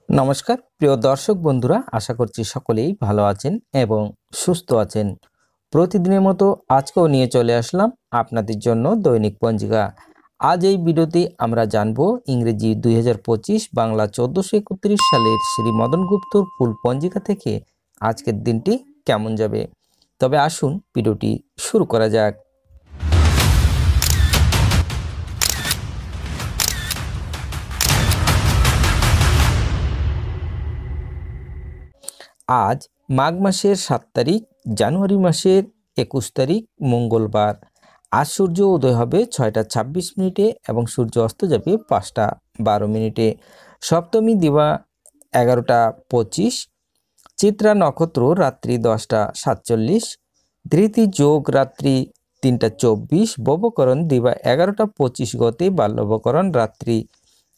নমস্কার প্রিয় দর্শক বন্ধুরা, আশা করছি সকলেই ভালো আছেন এবং সুস্থ আছেন। প্রতিদিনের মতো আজকেও নিয়ে চলে আসলাম আপনাদের জন্য দৈনিক পঞ্জিকা। আজ এই ভিডিওতে আমরা জানব ইংরেজি 2025 বাংলা 1431 সালের শ্রী মদন গুপ্তর ফুল পঞ্জিকা থেকে আজকের দিনটি কেমন যাবে। তবে আসুন ভিডিওটি শুরু করা যাক। আজ মাঘ মাসের 7 তারিখ, জানুয়ারি মাসের 21 তারিখ মঙ্গলবার। আজ সূর্য উদয় হবে 6টা 26 মিনিটে এবং সূর্য অস্ত যাবে 5টা 12 মিনিটে। সপ্তমী দিবা 11টা 25, চিত্রা নক্ষত্র রাত্রি 10টা 47, ধৃতি যোগ রাত্রি 3টা 24, ববকরণ দিবা 11টা 25 গতে, বাল্যবকরণ রাত্রি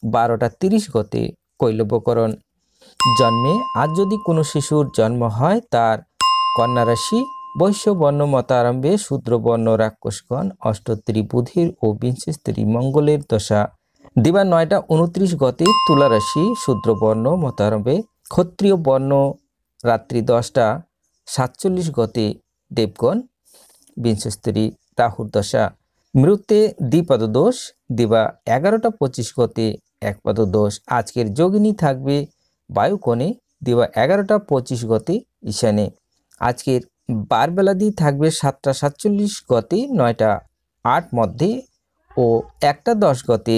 12টা 30 গতে, কৈলবকরণ। জন্মে আজ যদি কোনো শিশুর জন্ম হয়, তার কন্যা রাশি বৈশ্য বর্ণ মতারম্ভে শূদ্রবর্ণ রাক্ষসগণ, অষ্টত্রী বুধির ও বিংশস্ত্রী মঙ্গলের দশা দিবা 9টা 29 গতে, তুলা রাশি শূদ্রবর্ণ মতারম্ভে ক্ষত্রিয় বর্ণ রাত্রি 10টা 47 গতে, দেবগণ বিংশস্ত্রী রাহুর দশা। মৃত্যে দ্বিপাদ দোষ দিবা 11টা 25 গতে, একপাদ দোষ। আজকের যোগিনী থাকবে বায়ুকোণে দিবা 11টা 25 গতে ঈশানে। আজকের বারবেলাদি থাকবে 7টা 47 গতে 9টা 8 মধ্যে ও 1টা 10 গতে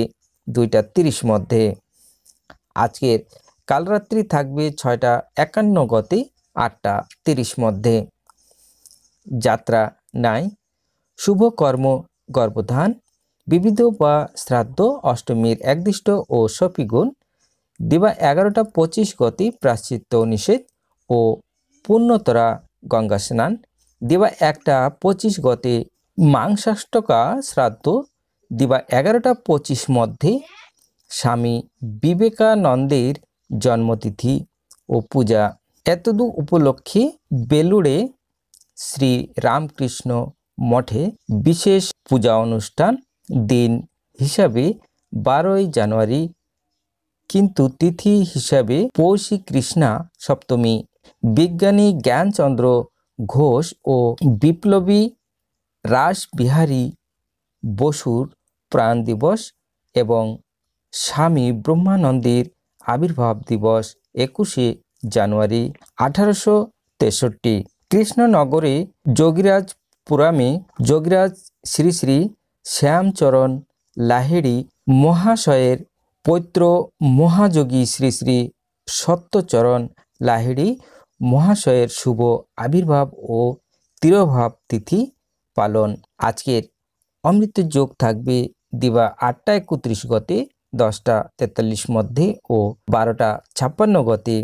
2টা 30 মধ্যে। আজকের কালরাত্রি থাকবে 6টা 51 গতে 8টা 30 মধ্যে। যাত্রা নাই। শুভ কর্ম গর্ভধান, বিবিধ বা শ্রাদ্ধ, অষ্টমীর একদিষ্ট ও সপিগুণ দিবা 11টা 25 গতি প্রাশ্চিত্য নিষেধ ও পুণ্যতরা গঙ্গা স্নান দিবা 1টা 25 গতে, মাংসাষ্টকা শ্রাদ্ধ দিবা 11টা 25 মধ্যে। স্বামী বিবেকানন্দের জন্মতিথি ও পূজা। এতদু উপলক্ষে বেলুড়ে শ্রী রামকৃষ্ণ মঠে বিশেষ পূজা অনুষ্ঠান। দিন হিসাবে 12ই জানুয়ারি, কিন্তু তিথি হিসাবে পৌষী কৃষ্ণা সপ্তমী। বিজ্ঞানী জ্ঞানচন্দ্র ঘোষ ও বিপ্লবী রাসবিহারী বসুর প্রাণ দিবস এবং স্বামী ব্রহ্মানন্দের আবির্ভাব দিবস 21শে জানুয়ারি 1863। কৃষ্ণনগরে যোগীরাজপুরামে যোগীরাজ শ্রী শ্রী শ্যামচরণ লাহিড়ী মহাশয়ের পৌত্র মহাযোগী শ্রী শ্রী সত্যচরণ লাহিড়ী মহাশয়ের শুভ আবির্ভাব ও তিরোভাব তিথি পালন। আজকের অমৃত যোগ থাকবে দিবা 8টা 31 গতে, 10টা 43 মধ্যে ও 12টা 56 গতে,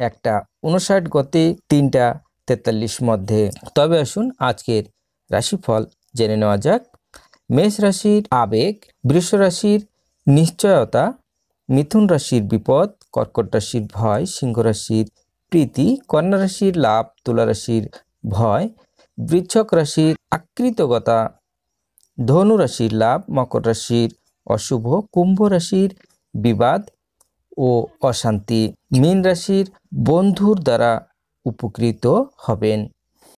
1টা 59 গতে, 3টা 43 মধ্যে। তবে আসুন আজকের রাশিফল জেনে নেওয়া যাক। মেষ রাশির আবেগ, বৃষ রাশির নিশ্চয়তা, মিথুন রাশির বিপদ, কর্কট রাশির ভয়, সিংহ রাশির প্রীতি, কন্যা রাশির লাভ, তুলা রাশির ভয়, বৃশ্চিক রাশির আকৃতজ্ঞতা, ধনু রাশির লাভ, মকর রাশির অশুভ, কুম্ভ রাশির বিবাদ ও অশান্তি, মীন রাশির বন্ধুর দ্বারা উপকৃত হবেন।